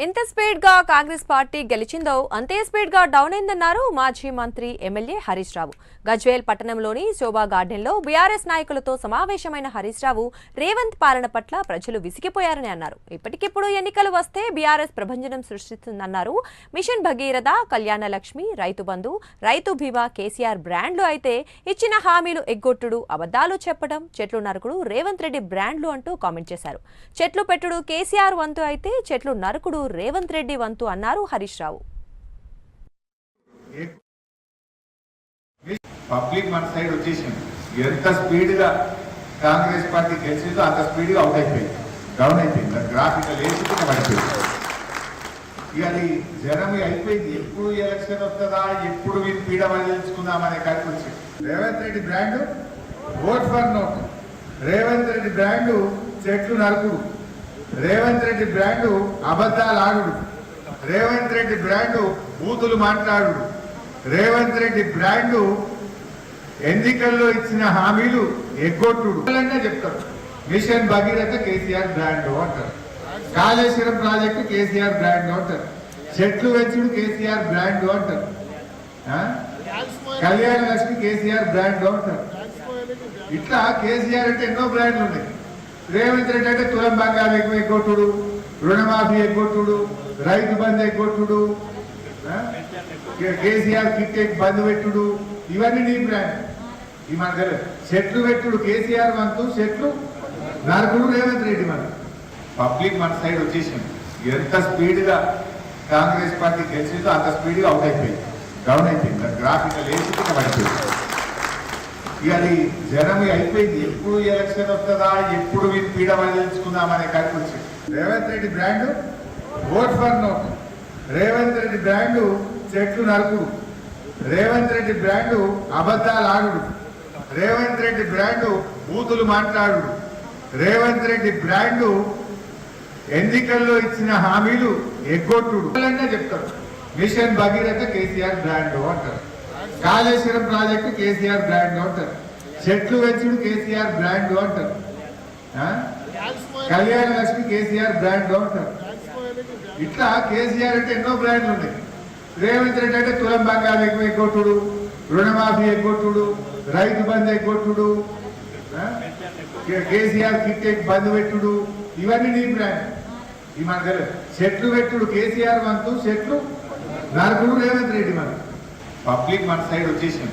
ఎంత స్పీడ్ గా కాంగ్రెస్ పార్టీ గెలిచిందో అంతే స్పీడ్ గా డౌన్ అయిందన్నారు మాజీ మంత్రి ఎమ్మెల్యే హరీష్ రావు. గజ్వేల్ పట్టణంలోని శోభా గార్డెన్ లో బీఆర్ఎస్ నాయకులతో సమావేశమైన హరీష్ రావు రేవంత్ పాలన పట్ల ప్రజలు విసిగిపోయారని అన్నారు. ఇప్పటికిప్పుడు ఎన్నికలు వస్తే బీఆర్ఎస్ ప్రభంజనం సృష్టిస్తుందన్నారు. మిషన్ భగీరథ, కళ్యాణ లక్ష్మి, రైతు బంధు, రైతు బీమా కేసీఆర్ బ్రాండ్లు అయితే ఇచ్చిన హామీలు ఎగ్గొట్టుడు, అబద్దాలు చెప్పడం, చెట్లు నరుకుడు రేవంత్ రెడ్డి బ్రాండ్లు అంటూ కామెంట్ చేశారు. చెట్లు పెట్టుడు కేసీఆర్ వంతు అయితే చెట్లు నరుకుడు రేవంత్ రెడ్డి వంతు అన్నారు హరీష్ రావు. పబ్లిక్ మన సైడ్ వచ్చేసింది. ఎంత స్పీడ్ గా కాంగ్రెస్ పార్టీ గెలిచిందో అంత స్పీడ్ గా అవుట్ అయిపోయింది, డౌన్ అయిపోయింది. గ్రాఫికల్ వేసి పడిపోయింది. ఇక అది జనం అయిపోయింది. ఎప్పుడు ఎలక్షన్ వస్తుందా, ఎప్పుడు వీళ్ళు పీడ వదిలించుకుందామనే కాడికి వచ్చింది. Revanth Reddy brand vote for note, Revanth Reddy brand చెట్లు నరుకుడు, రేవంత్ రెడ్డి బ్రాండ్ అబద్ధాలు ఆడుడు, రేవంత్ రెడ్డి బ్రాండ్ బూతులు మాట్లాడు, రేవంత్ రెడ్డి బ్రాండ్ ఎన్నికల్లో ఇచ్చిన హామీలు ఎగ్గొట్టుడు చెప్తారు. మిషన్ భగీరథ కేసీఆర్ బ్రాండ్ అంటారు, కాళేశ్వరం ప్రాజెక్టు కేసీఆర్ బ్రాండ్ అంటారు, చెట్లు వెచ్చుడు కేసీఆర్ బ్రాండ్ అంటారు, కళ్యాణ లక్ష్మి కేసీఆర్ బ్రాండ్ అంటారు. ఇట్లా కేసీఆర్ అంటే ఎన్నో బ్రాండ్లు ఉన్నాయి. రేవంత్ రెడ్డి అంటే తులం బంగారు ఎగ్గొట్టుడు, రుణమాఫీ ఎగ్గొట్టుడు, రైతు బంధు ఎగ్గొట్టుడు, కేసీఆర్ కిట్ బంద్ పెట్టుడు, ఇవన్నీ నీ బ్రాండ్. ఈ మన చెట్లు పెట్టుడు కేసీఆర్ వంతు, చెట్లు నరుకుడు రేవంత్ రెడ్డి మన. పబ్లిక్ మన సైడ్ వచ్చేసింది. ఎంత స్పీడ్ గా కాంగ్రెస్ పార్టీ గెలిచిందో అంత స్పీడ్ గా అవుట్ అయిపోయింది, డౌన్ అయిపోయింది. గ్రాఫికల్ వేసి పడిపోయింది. ఇక అది జనం అయిపోయింది. ఎప్పుడు ఎలక్షన్ వస్తుందా, ఎప్పుడు వీళ్ళు పీడ వదిలించుకుందామనే కాడికి వచ్చింది. Revanth Reddy brand vote for note, Revanth Reddy brand చెట్లు నరుకుడు, రేవంత్ రెడ్డి బ్రాండ్ అబద్ధాలు ఆడుడు, రేవంత్ రెడ్డి బ్రాండ్ బూతులు మాట్లాడు, రేవంత్ రెడ్డి బ్రాండ్ ఎన్నికల్లో ఇచ్చిన హామీలు ఎగ్గొట్టుడు చెప్తారు. మిషన్ భగీరథ కేసీఆర్ బ్రాండ్ అంటారు, కాళేశ్వరం ప్రాజెక్టు కేసీఆర్ బ్రాండ్ అంటారు, చెట్లు వెచ్చుడు కేసీఆర్ బ్రాండ్ అంటారు, కళ్యాణ లక్ష్మి కేసీఆర్ బ్రాండ్ అంటారు. ఇట్లా కేసీఆర్ అంటే ఎన్నో బ్రాండ్లు ఉన్నాయి. రేవంత్ రెడ్డి అంటే తులం బంగారు ఎగ్గొట్టుడు, రుణమాఫీ ఎగ్గొట్టుడు, రైతు బంధు ఎగ్గొట్టుడు, కేసీఆర్ కిట్ బంద్ పెట్టుడు, ఇవన్నీ నీ బ్రాండ్. ఈ మన చెట్లు పెట్టుడు కేసీఆర్ వంతు, చెట్లు నరుకుడు రేవంత్ రెడ్డి మన. పబ్లిక్ మన సైడ్ వచ్చేసింది.